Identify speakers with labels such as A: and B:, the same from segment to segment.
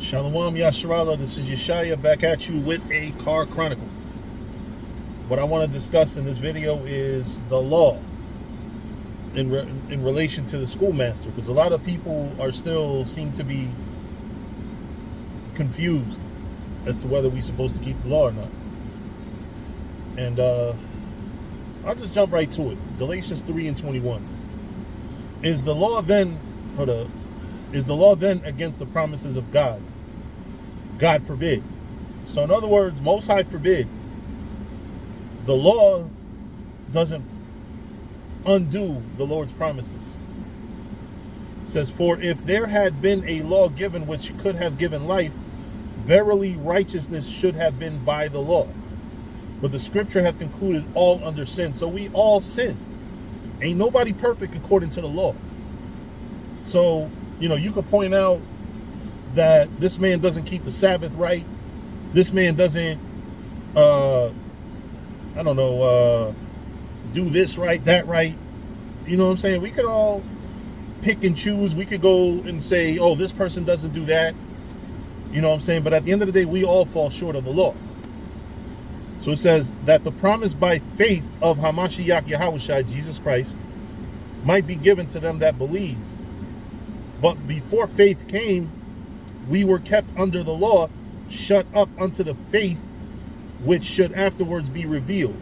A: Shalom Yasharallah, this is Yeshaya back at you with a car chronicle. What I want to discuss in this video is the law in relation to the schoolmaster, because a lot of people are still seem to be confused as to whether we're supposed to keep the law or not. And I'll just jump right to it. Galatians 3:21. Is the law then against the promises of God? God forbid. So in other words, Most High forbid. The law doesn't undo the Lord's promises. It says, for if there had been a law given which could have given life, verily righteousness should have been by the law. But the scripture has concluded all under sin. So we all sin. Ain't nobody perfect according to the law. So, you could point out that this man doesn't keep the Sabbath right. This man doesn't, do this right, that right. You know what I'm saying? We could all pick and choose. We could go and say, oh, this person doesn't do that. You know what I'm saying? But at the end of the day, we all fall short of the law. So it says that the promise by faith of Hamashiach Yahushua, Jesus Christ, might be given to them that believe. But before faith came, we were kept under the law, shut up unto the faith which should afterwards be revealed.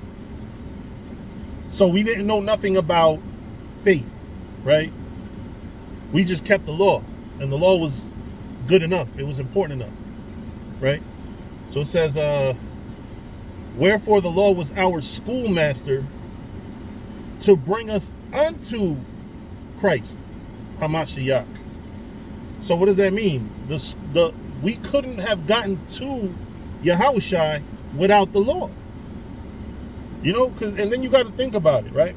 A: So we didn't know nothing about faith, right? We just kept the law, and the law was good enough. It was important enough, right? So it says, wherefore the law was our schoolmaster to bring us unto Christ, Hamashiach. So what does that mean? We couldn't have gotten to Yahushua without the law. And then you got to think about it, right?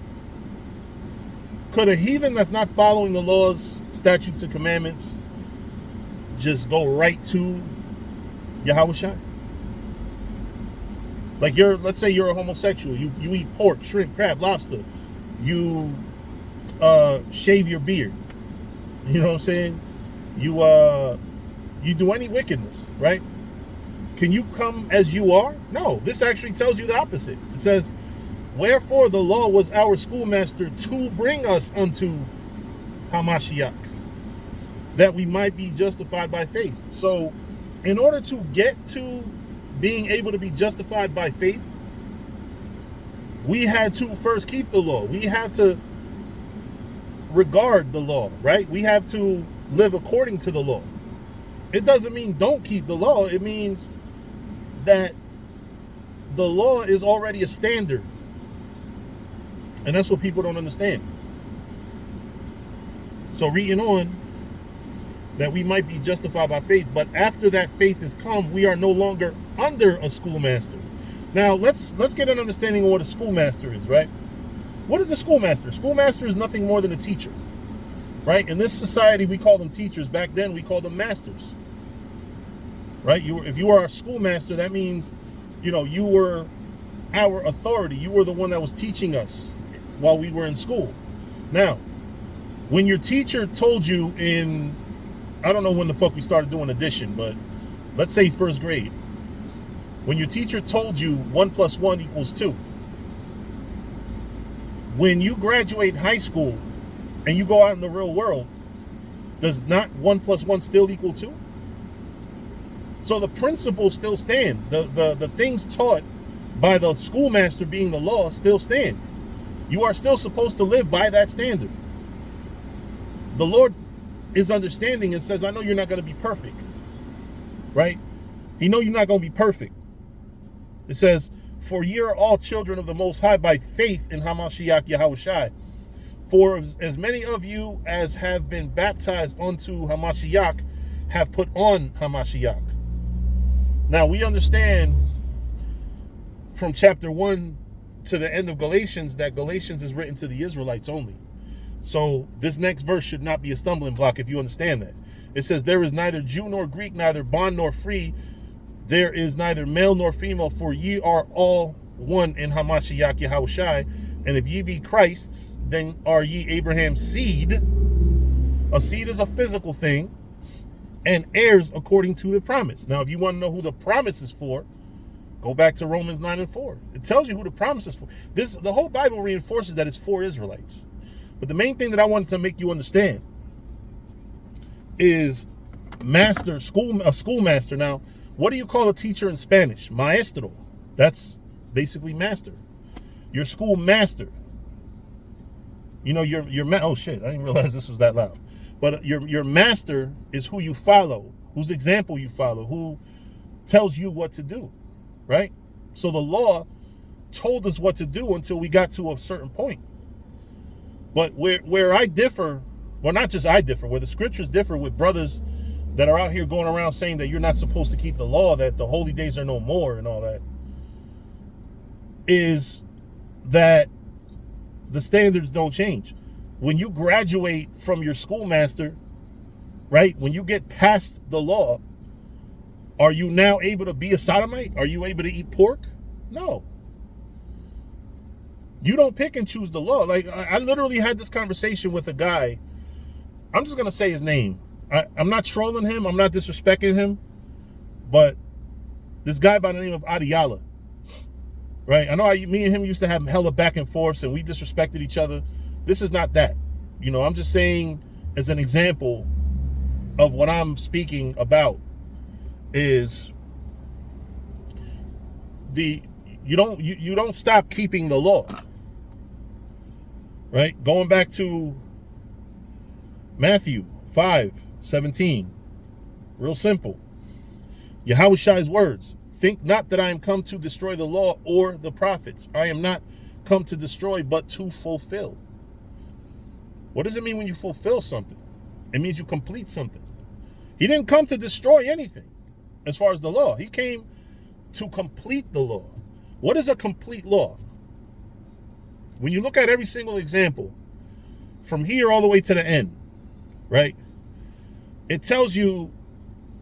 A: Could a heathen that's not following the laws, statutes, and commandments just go right to Yahushua? Like let's say you're a homosexual. You eat pork, shrimp, crab, lobster. You shave your beard. You know what I'm saying? You do any wickedness, right? Can you come as you are? No, this actually tells you the opposite. It says, wherefore the law was our schoolmaster to bring us unto Hamashiach, that we might be justified by faith. So in order to get to being able to be justified by faith, we had to first keep the law. We have to regard the law, right? We have to live according to the law. It doesn't mean don't keep the law. It means that the law is already a standard. And that's what people don't understand. So reading on, that we might be justified by faith, but after that faith has come, we are no longer under a schoolmaster. Now let's get an understanding of what a schoolmaster is, right? What is a schoolmaster? Schoolmaster is nothing more than a teacher, right? In this society, we call them teachers. Back then, we called them masters, right? If you were our schoolmaster, that means, you were our authority. You were the one that was teaching us while we were in school. Now, when your teacher told you I don't know when the fuck we started doing addition, but let's say first grade. When your teacher told you 1 + 1 = 2, when you graduate high school and you go out in the real world, does not 1 + 1 still equal 2? So the principle still stands. The things taught by the schoolmaster, being the law, still stand. You are still supposed to live by that standard. The Lord is understanding and says, I know you're not going to be perfect, right? He know you're not going to be perfect. It says, for ye are all children of the Most High by faith in Hamashiach Yahushua. For as many of you as have been baptized unto Hamashiach have put on Hamashiach. Now we understand from chapter 1 to the end of Galatians that Galatians is written to the Israelites only. So this next verse should not be a stumbling block if you understand that. It says, there is neither Jew nor Greek, neither bond nor free. There is neither male nor female, for ye are all one in Hamashiach Yahushua. And if ye be Christ's, then are ye Abraham's seed. A seed is a physical thing. and heirs according to the promise. Now, if you want to know who the promise is for, go back to Romans 9:4. It tells you who the promise is for. The whole Bible reinforces that it's for Israelites. But the main thing that I wanted to make you understand is a schoolmaster. Now, what do you call a teacher in Spanish? Maestro. That's basically master. Your schoolmaster. You know, oh shit, I didn't realize this was that loud. But your master is who you follow, whose example you follow, who tells you what to do, right? So the law told us what to do until we got to a certain point. But where I differ, well, not just I differ, where the scriptures differ with brothers that are out here going around saying that you're not supposed to keep the law, that the holy days are no more and all that, is that the standards don't change. When you graduate from your schoolmaster, right, when you get past the law, are you now able to be a sodomite? Are you able to eat pork? No. You don't pick and choose the law. Like, I literally had this conversation with a guy. I'm just going to say his name. I'm not trolling him. I'm not disrespecting him. But this guy by the name of Adiala, right? I know me and him used to have hella back and forth, and we disrespected each other. This is not that. You know, I'm just saying as an example of what I'm speaking about is you don't stop keeping the law. Right? Going back to Matthew 5:17. Real simple. Yahushai's words. Think not that I am come to destroy the law or the prophets. I am not come to destroy, but to fulfill. What does it mean when you fulfill something? It means you complete something. He didn't come to destroy anything as far as the law. He came to complete the law. What is a complete law? When you look at every single example, from here all the way to the end, right? It tells you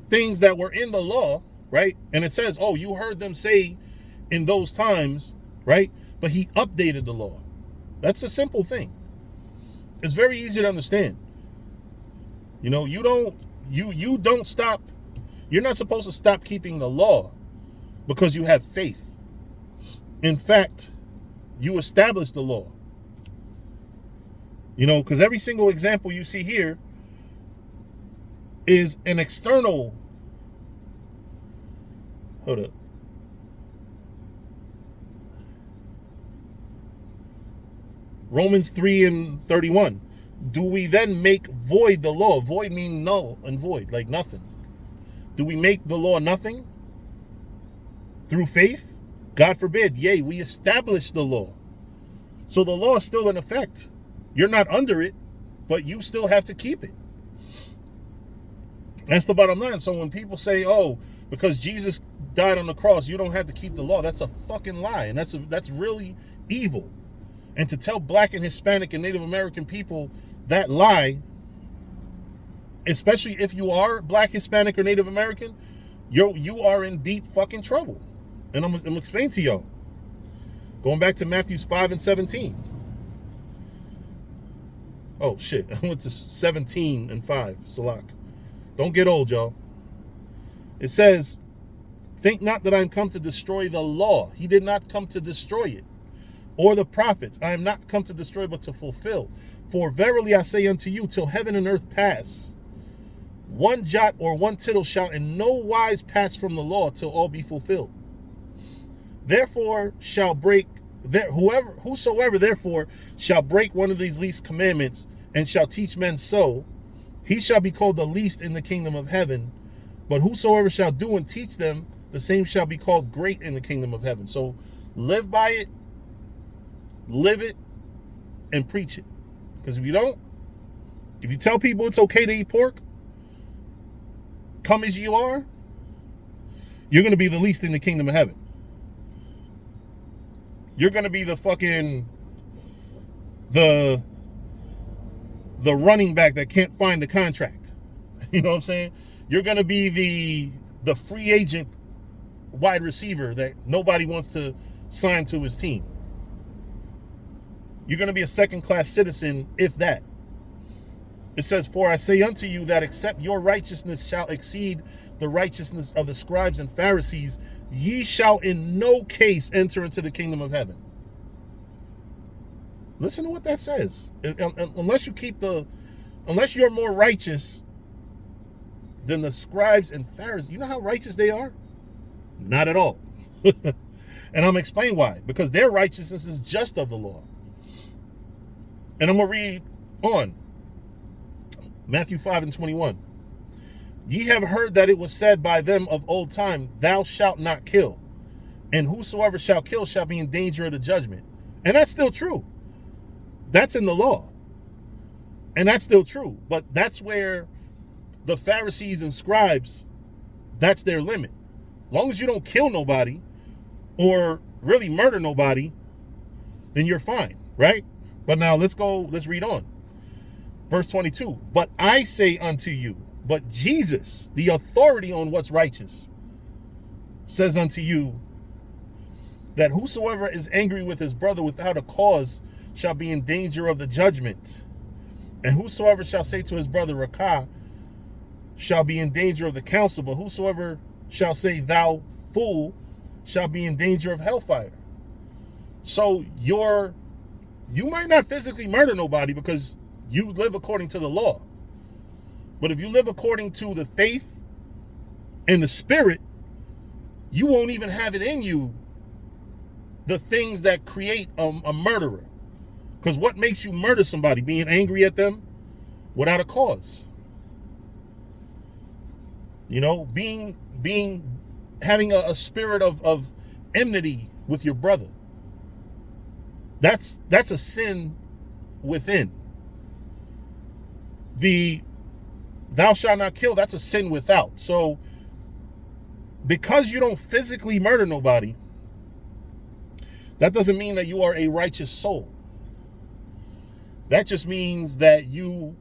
A: things that were in the law, right? And it says, oh, you heard them say in those times, right? But he updated the law. That's a simple thing. It's very easy to understand. You know, you don't stop. You're not supposed to stop keeping the law because you have faith. In fact, you establish the law. You know, because every single example you see here is an external. Hold up. Romans 3:31. Do we then make void the law? Void means null and void, like nothing. Do we make the law nothing? Through faith? God forbid. Yea, we establish the law. So the law is still in effect. You're not under it, but you still have to keep it. That's the bottom line. So when people say, oh, because Jesus died on the cross, you don't have to keep the law, that's a fucking lie. And that's really evil. And to tell Black and Hispanic and Native American people that lie, especially if you are Black, Hispanic, or Native American, you are in deep fucking trouble. And I'm going to explain to y'all. Going back to Matthew 5:17. Oh, shit. I went to 17:5. Salak. Don't get old, y'all. It says, think not that I am come to destroy the law. He did not come to destroy it. Or the prophets. I am not come to destroy, but to fulfill. For verily I say unto you, till heaven and earth pass, one jot or one tittle shall in no wise pass from the law till all be fulfilled. Therefore shall break, whosoever therefore shall break one of these least commandments and shall teach men so, he shall be called the least in the kingdom of heaven. But whosoever shall do and teach them, the same shall be called great in the kingdom of heaven. So live by it, live it, and preach it. Because if you don't, if you tell people it's okay to eat pork, come as you are, you're going to be the least in the kingdom of heaven. You're going to be the fucking, the running back that can't find the contract. You know what I'm saying? You're going to be the free agent wide receiver that nobody wants to sign to his team. You're going to be a second-class citizen, if that. It says, for I say unto you that except your righteousness shall exceed the righteousness of the scribes and Pharisees, ye shall in no case enter into the kingdom of heaven. Listen to what that says. Unless you're more righteous than the scribes and Pharisees, you know how righteous they are? Not at all. And I'm explaining why. Because their righteousness is just of the law. And I'm going to read on. Matthew 5:21. Ye have heard that it was said by them of old time, thou shalt not kill. And whosoever shall kill shall be in danger of the judgment. And that's still true. That's in the law. And that's still true. But that's where the Pharisees and scribes, that's their limit. As long as you don't kill nobody or really murder nobody, then you're fine, right? But now let's read on. Verse 22, but I say unto you, but Jesus, the authority on what's righteous, says unto you that whosoever is angry with his brother without a cause shall be in danger of the judgment. And whosoever shall say to his brother, Rakah, shall be in danger of the council, but whosoever shall say, thou fool, shall be in danger of hellfire. So you might not physically murder nobody because you live according to the law. But if you live according to the faith and the spirit, you won't even have it in you the things that create a murderer. Because what makes you murder somebody? Being angry at them without a cause. You know, having a spirit of enmity with your brother. That's a sin within. The thou shalt not kill, that's a sin without. So because you don't physically murder nobody, that doesn't mean that you are a righteous soul. That just means that you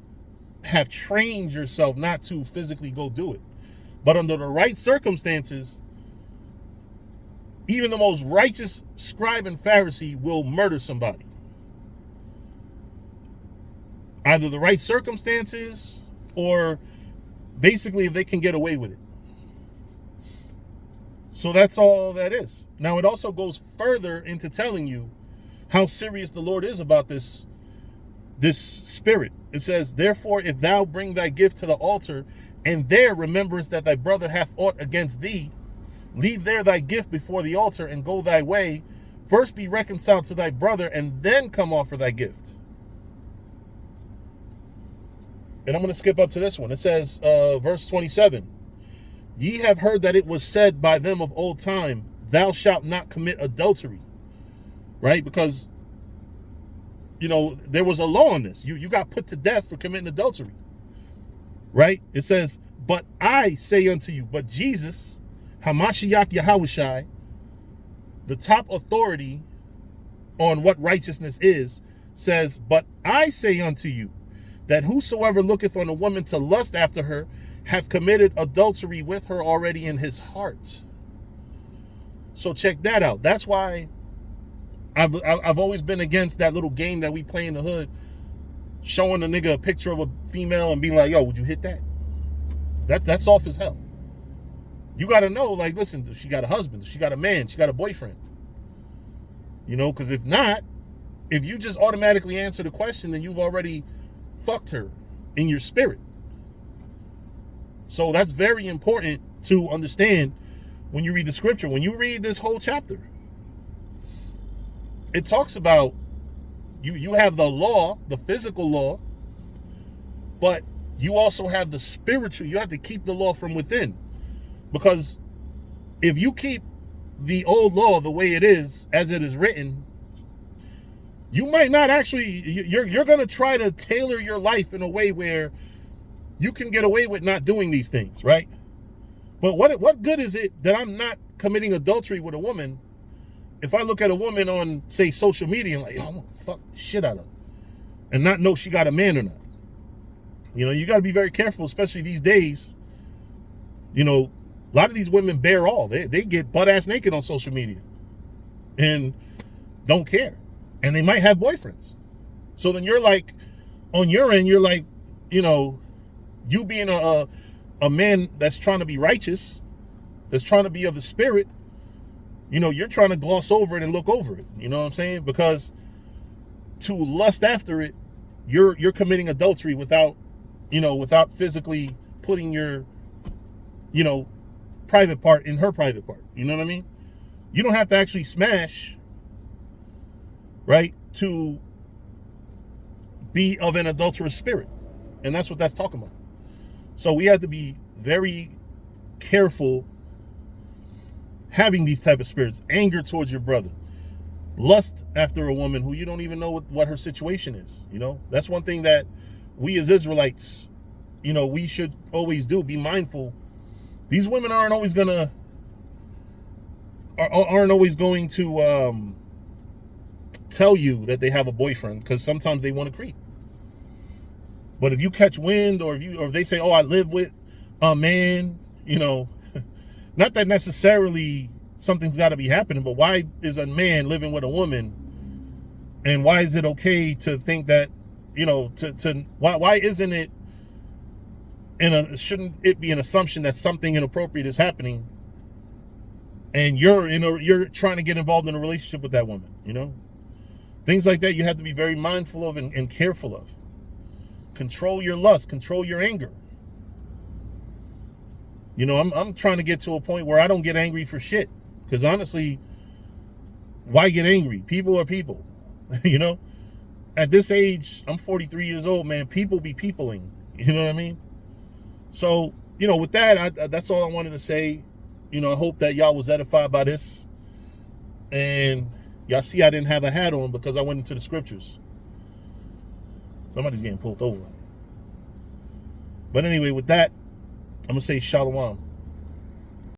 A: have trained yourself not to physically go do it. But under the right circumstances, even the most righteous scribe and Pharisee will murder somebody. Either the right circumstances or basically if they can get away with it. So that's all that is. Now it also goes further into telling you how serious the Lord is about this spirit. It says, therefore, if thou bring thy gift to the altar, and there rememberest that thy brother hath aught against thee, leave there thy gift before the altar, and go thy way. First be reconciled to thy brother, and then come offer thy gift. And I'm going to skip up to this one. It says, verse 27, ye have heard that it was said by them of old time, thou shalt not commit adultery. Right? Because, you know, there was a law on this. You got put to death for committing adultery. Right? It says, but I say unto you, but Jesus, Hamashiach Yahushai, the top authority on what righteousness is, says, but I say unto you, that whosoever looketh on a woman to lust after her hath committed adultery with her already in his heart. So check that out. That's why I've always been against that little game that we play in the hood, showing a nigga a picture of a female and being like, yo, would you hit that? That's off as hell. You got to know, like, listen, does she got a husband? Does she got a man? She got a boyfriend? You know, because if not, if you just automatically answer the question, then you've already fucked her in your spirit. So that's very important to understand when you read the scripture. When you read this whole chapter, it talks about you have the law, the physical law, but you also have the spiritual. You have to keep the law from within. Because if you keep the old law the way it is, as it is written, you might not actually, you're going to try to tailor your life in a way where you can get away with not doing these things, right? But what good is it that I'm not committing adultery with a woman if I look at a woman on, say, social media and like, yo, I'm going to fuck the shit out of her and not know she got a man or not? You know, you got to be very careful, especially these days. You know, a lot of these women bear all. They get butt-ass naked on social media and don't care. And they might have boyfriends. So then you're like, on your end, you're like, you being a man that's trying to be righteous, that's trying to be of the spirit, you're trying to gloss over it and look over it. You know what I'm saying? Because to lust after it, you're committing adultery without physically putting your, private part in her private part. You know what I mean? You don't have to actually smash, right, to be of an adulterous spirit. And that's what that's talking about. So we have to be very careful having these type of spirits. Anger towards your brother. Lust after a woman who you don't even know what her situation is. That's one thing that we as Israelites, we should always do. Be mindful. These women aren't always going to tell you that they have a boyfriend, because sometimes they want to creep. But if you catch wind, or if they say, "Oh, I live with a man," not that necessarily something's got to be happening, but why is a man living with a woman, and why is it okay to think that, why isn't it shouldn't it be an assumption that something inappropriate is happening, and you're trying to get involved in a relationship with that woman? Things like that you have to be very mindful of and careful of. Control your lust, control your anger. I'm trying to get to a point where I don't get angry for shit, because honestly, why get angry? People are people. At this age, I'm 43 years old, man. People be peopling. You know what I mean? So, with that, that's all I wanted to say. I hope that y'all was edified by this. And y'all see I didn't have a hat on because I went into the scriptures. Somebody's getting pulled over. But anyway, with that, I'm going to say shalom.